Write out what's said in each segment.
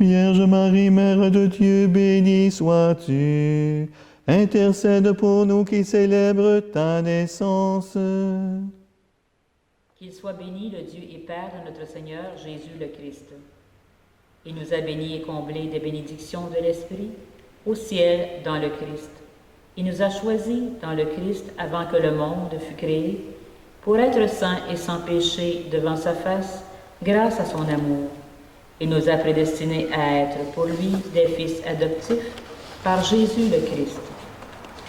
Vierge Marie, Mère de Dieu, bénie sois-tu. Intercède pour nous qui célèbrent ta naissance. Qu'il soit béni le Dieu et Père de notre Seigneur Jésus le Christ. Il nous a bénis et comblés des bénédictions de l'Esprit, au ciel dans le Christ. Il nous a choisis dans le Christ avant que le monde fût créé, pour être saints et sans péché devant sa face, grâce à son amour. Il nous a prédestinés à être pour lui des fils adoptifs par Jésus le Christ.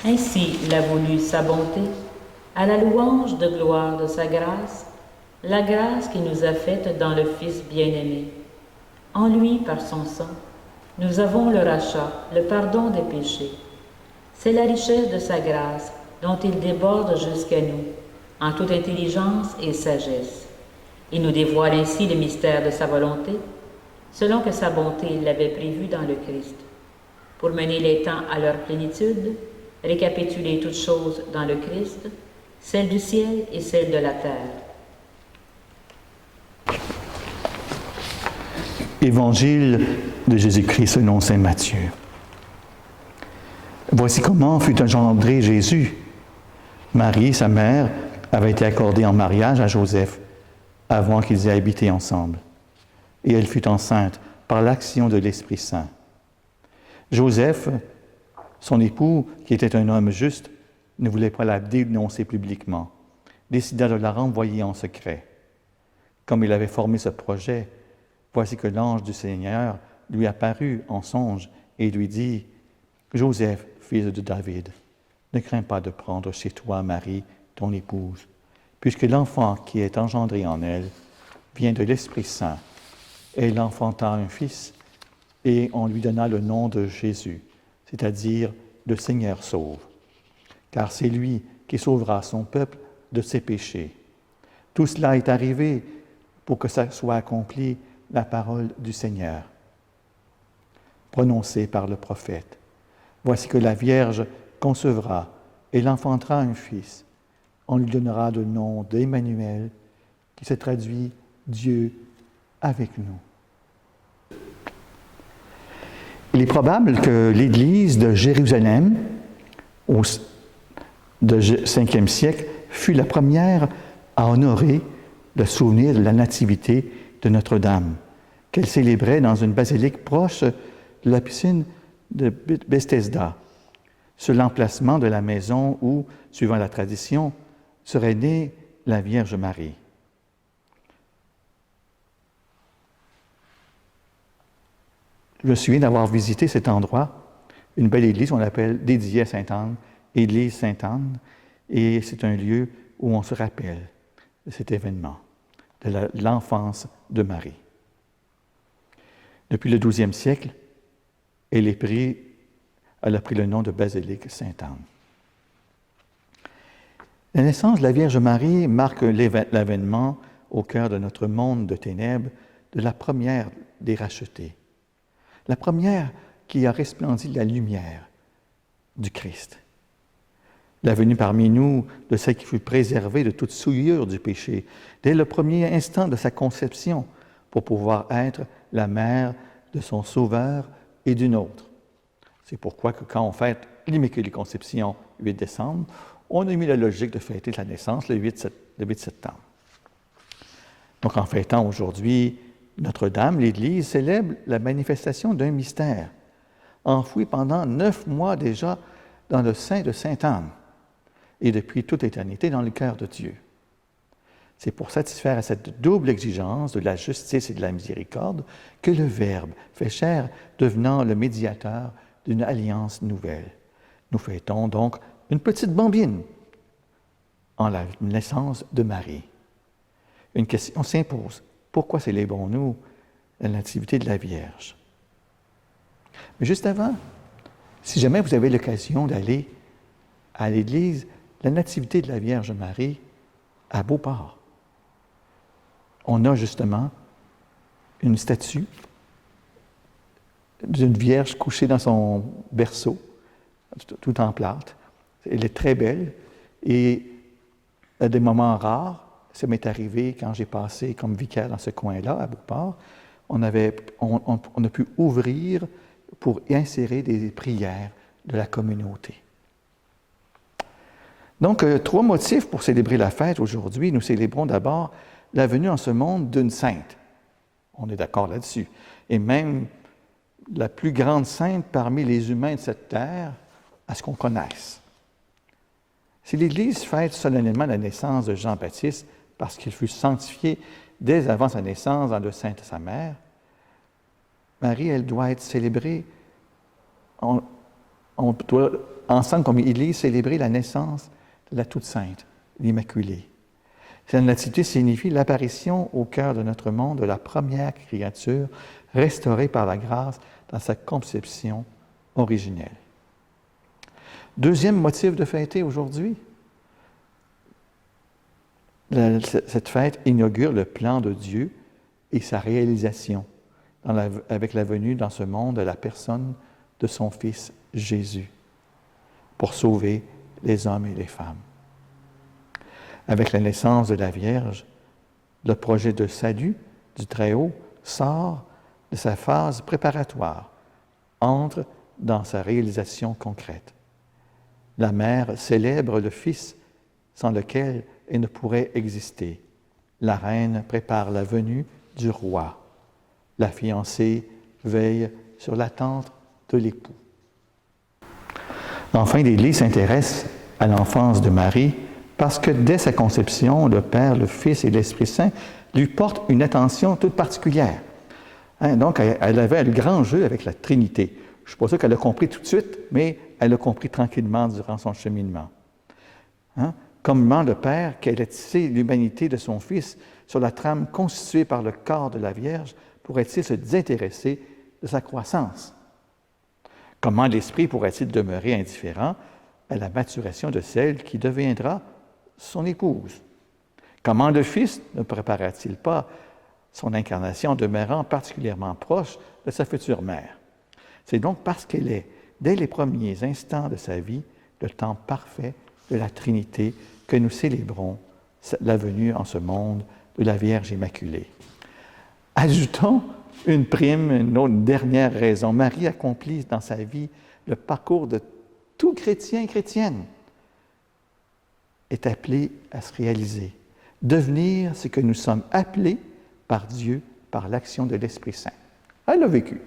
Ainsi il a voulu sa bonté, à la louange de gloire de sa grâce, la grâce qu'il nous a faite dans le Fils bien-aimé. En lui, par son sang, nous avons le rachat, le pardon des péchés. C'est la richesse de sa grâce dont il déborde jusqu'à nous, en toute intelligence et sagesse. Il nous dévoile ainsi le mystère de sa volonté, selon que sa bonté l'avait prévu dans le Christ, pour mener les temps à leur plénitude, récapituler toutes choses dans le Christ, celles du ciel et celles de la terre. Évangile de Jésus-Christ selon saint Matthieu. Voici comment fut engendré Jésus. Marie, sa mère, avait été accordée en mariage à Joseph avant qu'ils aient habité ensemble. Et elle fut enceinte par l'action de l'Esprit Saint. Joseph, son époux, qui était un homme juste, ne voulait pas la dénoncer publiquement, décida de la renvoyer en secret. Comme il avait formé ce projet, voici que l'ange du Seigneur lui apparut en songe et lui dit « Joseph, fils de David, ne crains pas de prendre chez toi Marie, ton épouse, puisque l'enfant qui est engendré en elle vient de l'Esprit Saint. Elle enfanta un fils, et on lui donna le nom de Jésus, c'est-à-dire le Seigneur sauve, car c'est lui qui sauvera son peuple de ses péchés. Tout cela est arrivé pour que ça soit accompli la parole du Seigneur, prononcée par le prophète. Voici que la Vierge concevra et l'enfantera un fils. On lui donnera le nom d'Emmanuel, qui se traduit Dieu avec nous. Il est probable que l'Église de Jérusalem, au Ve siècle, fut la première à honorer le souvenir de la nativité de Notre-Dame, qu'elle célébrait dans une basilique proche de la piscine de Bethesda, sur l'emplacement de la maison où, suivant la tradition, serait née la Vierge Marie. Je me souviens d'avoir visité cet endroit, une belle église, on l'appelle dédiée à Sainte-Anne, église Sainte-Anne, et c'est un lieu où on se rappelle de cet événement, de l'enfance de Marie. Depuis le XIIe siècle, elle a pris le nom de basilique Sainte-Anne. La naissance de la Vierge Marie marque l'avènement au cœur de notre monde de ténèbres de la première des rachetés, la première qui a resplendi la lumière du Christ. La venue parmi nous de celle qui fut préservée de toute souillure du péché dès le premier instant de sa conception pour pouvoir être la mère de son Sauveur et d'une autre. C'est pourquoi que quand on fête l'Immaculée Conception, 8 décembre, on a mis la logique de fêter la naissance le 8 septembre. Donc en fêtant aujourd'hui Notre-Dame, l'Église célèbre la manifestation d'un mystère, enfoui pendant 9 mois déjà dans le sein de Sainte-Anne et depuis toute éternité dans le cœur de Dieu. C'est pour satisfaire à cette double exigence de la justice et de la miséricorde que le Verbe fait chair, devenant le médiateur d'une alliance nouvelle. Nous fêtons donc une petite bambine en la naissance de Marie. Une question s'impose. Pourquoi célébrons-nous la nativité de la Vierge? Mais juste avant, si jamais vous avez l'occasion d'aller à l'église, la nativité de la Vierge Marie à Beauport, on a justement une statue d'une Vierge couchée dans son berceau, tout en plâtre. Elle est très belle et à des moments rares, ça m'est arrivé quand j'ai passé comme vicaire dans ce coin-là, à Beauport, on a pu ouvrir pour y insérer des prières de la communauté. Donc, 3 motifs pour célébrer la fête aujourd'hui. Nous célébrons d'abord la venue en ce monde d'une sainte. On est d'accord là-dessus. Et même la plus grande sainte parmi les humains de cette terre, à ce qu'on connaisse. Si l'Église fête solennellement la naissance de Jean-Baptiste parce qu'il fut sanctifié dès avant sa naissance dans le sein de sa mère, Marie, elle doit être célébrée, on doit ensemble comme Église célébrer la naissance de la toute sainte, l'Immaculée. Cette nativité signifie l'apparition au cœur de notre monde de la première créature restaurée par la grâce dans sa conception originelle. Deuxième motif de fêter aujourd'hui, cette fête inaugure le plan de Dieu et sa réalisation avec la venue dans ce monde de la personne de son Fils Jésus pour sauver les hommes et les femmes. Avec la naissance de la Vierge, le projet de salut du Très-Haut sort de sa phase préparatoire, entre dans sa réalisation concrète. La mère célèbre le Fils sans lequel elle ne pourrait exister. La reine prépare la venue du roi. La fiancée veille sur l'attente de l'époux. Enfin, l'Église s'intéresse à l'enfance de Marie parce que dès sa conception, le Père, le Fils et l'Esprit Saint lui portent une attention toute particulière. Donc, elle avait un grand jeu avec la Trinité. Je ne suis pas sûr qu'elle a compris tout de suite, mais elle a compris tranquillement durant son cheminement. Comment le Père, qui a tissé l'humanité de son Fils sur la trame constituée par le corps de la Vierge, pourrait-il se désintéresser de sa croissance? Comment l'Esprit pourrait-il demeurer indifférent à la maturation de celle qui deviendra son épouse? Comment le Fils ne prépara-t-il pas son incarnation en demeurant particulièrement proche de sa future mère? C'est donc parce qu'elle est, dès les premiers instants de sa vie, le temps parfait de la Trinité que nous célébrons la venue en ce monde de la Vierge Immaculée. Ajoutons une prime, une autre dernière raison. Marie accomplit dans sa vie le parcours de tout chrétien et chrétienne, est appelé à se réaliser, devenir ce que nous sommes appelés par Dieu, par l'action de l'Esprit Saint. Elle l'a vécu.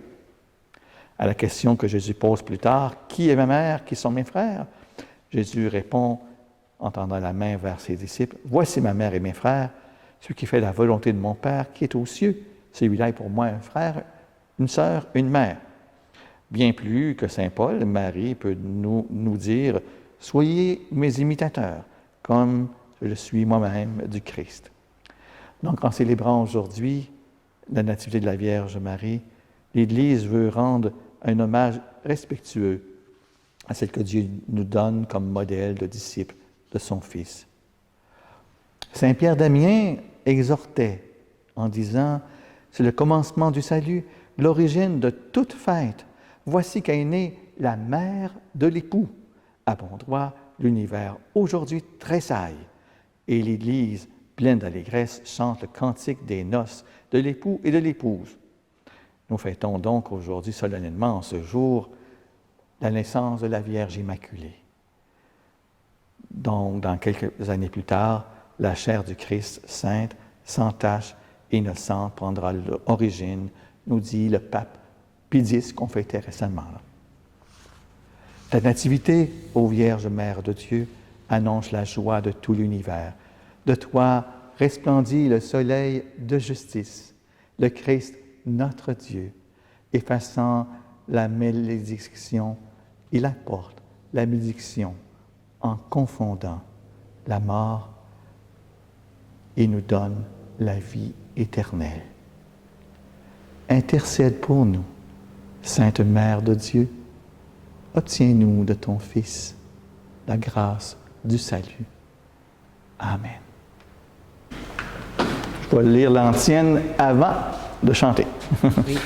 À la question que Jésus pose plus tard, « Qui est ma mère? Qui sont mes frères? » Jésus répond, en tendant la main vers ses disciples, « Voici ma mère et mes frères, celui qui fait la volonté de mon Père qui est aux cieux. Celui-là est pour moi un frère, une sœur, une mère. » Bien plus que saint Paul, Marie peut nous dire, « Soyez mes imitateurs, comme je suis moi-même du Christ. » Donc, en célébrant aujourd'hui la Nativité de la Vierge Marie, l'Église veut rendre un hommage respectueux à celle que Dieu nous donne comme modèle de disciple de son Fils. Saint Pierre d'Amiens exhortait en disant « C'est le commencement du salut, l'origine de toute fête. Voici qu'est née la mère de l'époux. À bon droit, l'univers aujourd'hui tressaille. Et l'Église, pleine d'allégresse, chante le cantique des noces de l'époux et de l'épouse. » Nous fêtons donc aujourd'hui solennellement, en ce jour, la naissance de la Vierge Immaculée. Donc, dans quelques années plus tard, la chair du Christ, sainte, sans tache, innocente, prendra l'origine, nous dit le pape Pie X qu'on fêtait récemment. La nativité, ô Vierge Mère de Dieu, annonce la joie de tout l'univers. De toi resplendit le soleil de justice, le Christ, notre Dieu, effaçant la malédiction, il apporte la bénédiction en confondant la mort et nous donne la vie éternelle. Intercède pour nous, Sainte Mère de Dieu, obtiens-nous de ton Fils la grâce du salut. Amen. Je vais lire l'antienne avant de chanter. Oui.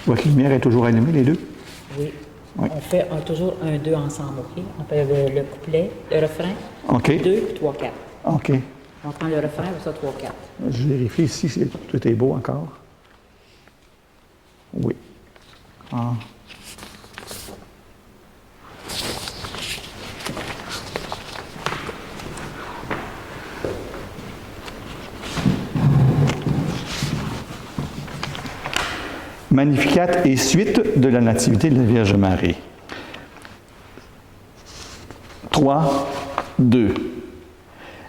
Votre lumière est toujours allumée, les deux? Oui. Oui. On fait toujours 1-2 ensemble, OK? On fait le couplet, le refrain, OK. 2, puis 3-4. OK. On prend le refrain, puis ça, 3-4. Je vérifie si tout est beau encore. Oui. Ah. Magnificat et suite de la Nativité de la Vierge Marie. 3, 2.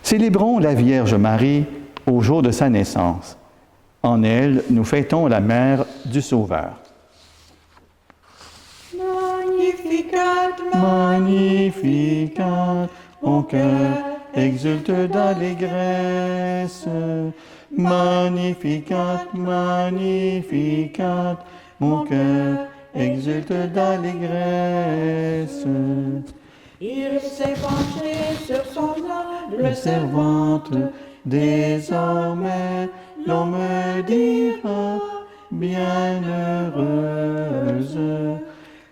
Célébrons la Vierge Marie au jour de sa naissance. En elle, nous fêtons la mère du Sauveur. Magnificat, Magnificat, mon cœur exulte d'allégresse. Magnificat, Magnificat, mon cœur exulte d'allégresse. il s'est penché sur son humble Servante, désormais l'on me dira bienheureuse.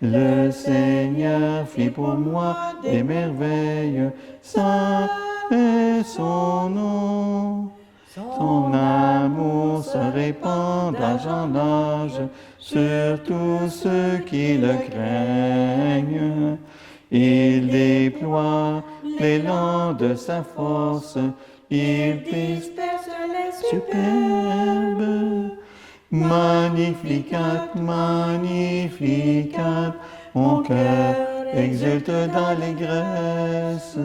Le Seigneur fit pour moi des merveilles, saint est son nom. Son amour se répand d'âge en âge sur tous ceux qui le craignent. Il déploie l'élan de sa force, il disperse les superbe. Magnificat, Magnificat, mon cœur exulte d'allégresse.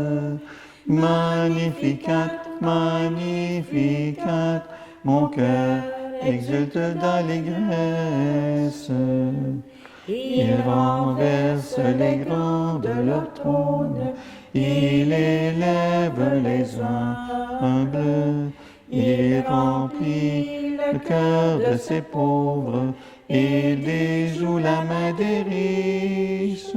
Magnificat, Magnificat, mon cœur exulte d'allégresse. Il renverse les grands de leur trône, il élève les humbles, il remplit le cœur de ses pauvres, il déjoue la main des riches.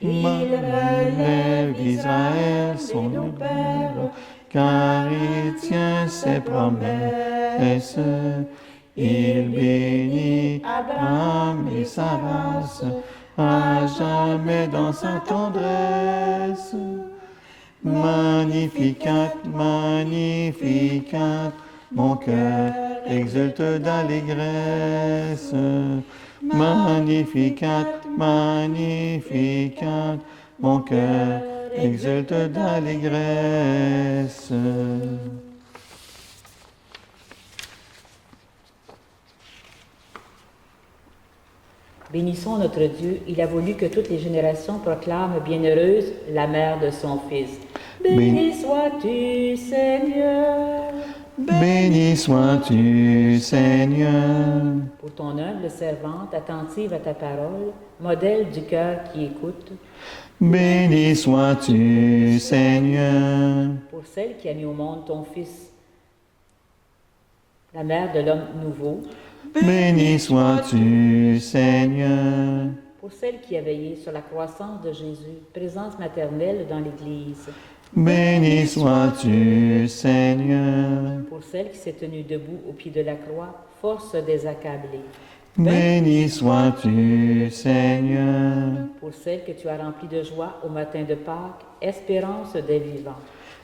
Il relève Israël, son Père, car il tient ses promesses. Il bénit Abraham et sa race, à jamais dans sa tendresse. Magnificat, Magnificat, mon cœur exulte d'allégresse. Magnificat, Magnificat, mon cœur exulte d'allégresse. Bénissons notre Dieu, il a voulu que toutes les générations proclament bienheureuse la mère de son Fils. Béni sois-tu, Seigneur. Béni sois-tu, Seigneur. Pour ton humble servante, attentive à ta parole, modèle du cœur qui écoute. Béni sois-tu, Seigneur. Pour celle qui a mis au monde ton Fils, la mère de l'homme nouveau. Béni sois-tu, Seigneur. Pour celle qui a veillé sur la croissance de Jésus, présence maternelle dans l'Église. Béni sois-tu, Seigneur. Pour celle qui s'est tenue debout au pied de la croix, force des accablés. Béni sois-tu, Seigneur. Pour celle que tu as remplie de joie au matin de Pâques, espérance des vivants.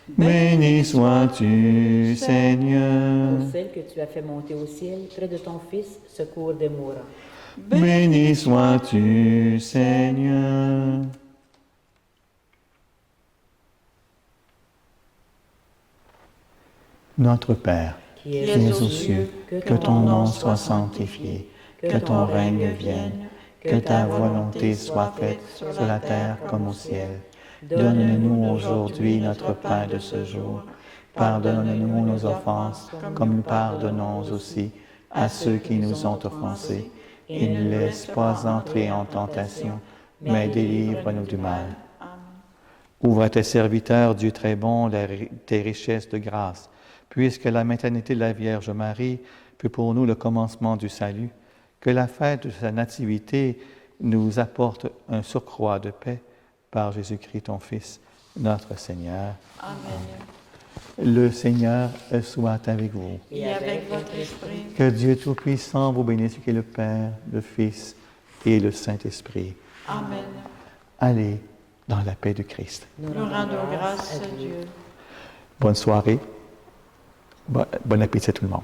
Béni sois-tu, Seigneur. Pour celle que tu as fait monter au ciel, près de ton Fils, secours des mourants. Béni sois-tu, Seigneur. Notre Père, Qui qui es aux cieux, que ton nom soit sanctifié, que ton règne vienne, que ta volonté soit faite sur la terre comme au ciel. Donne-nous aujourd'hui notre pain de ce jour. Pardonne-nous nos offenses, comme nous pardonnons aussi à ceux qui nous ont offensés. Et ne laisse pas entrer en tentation, mais délivre-nous du mal. Ouvre à tes serviteurs, Dieu très bon, tes richesses de grâce, puisque la maternité de la Vierge Marie fut pour nous le commencement du salut, que la fête de sa nativité nous apporte un surcroît de paix par Jésus-Christ, ton Fils, notre Seigneur. Amen. Le Seigneur soit avec vous. Et avec votre esprit. Que Dieu Tout-Puissant vous bénisse, qui est le Père, le Fils et le Saint-Esprit. Amen. Allez dans la paix du Christ. Nous rendons grâce à Dieu. Bonne soirée. Bon appétit à tout le monde.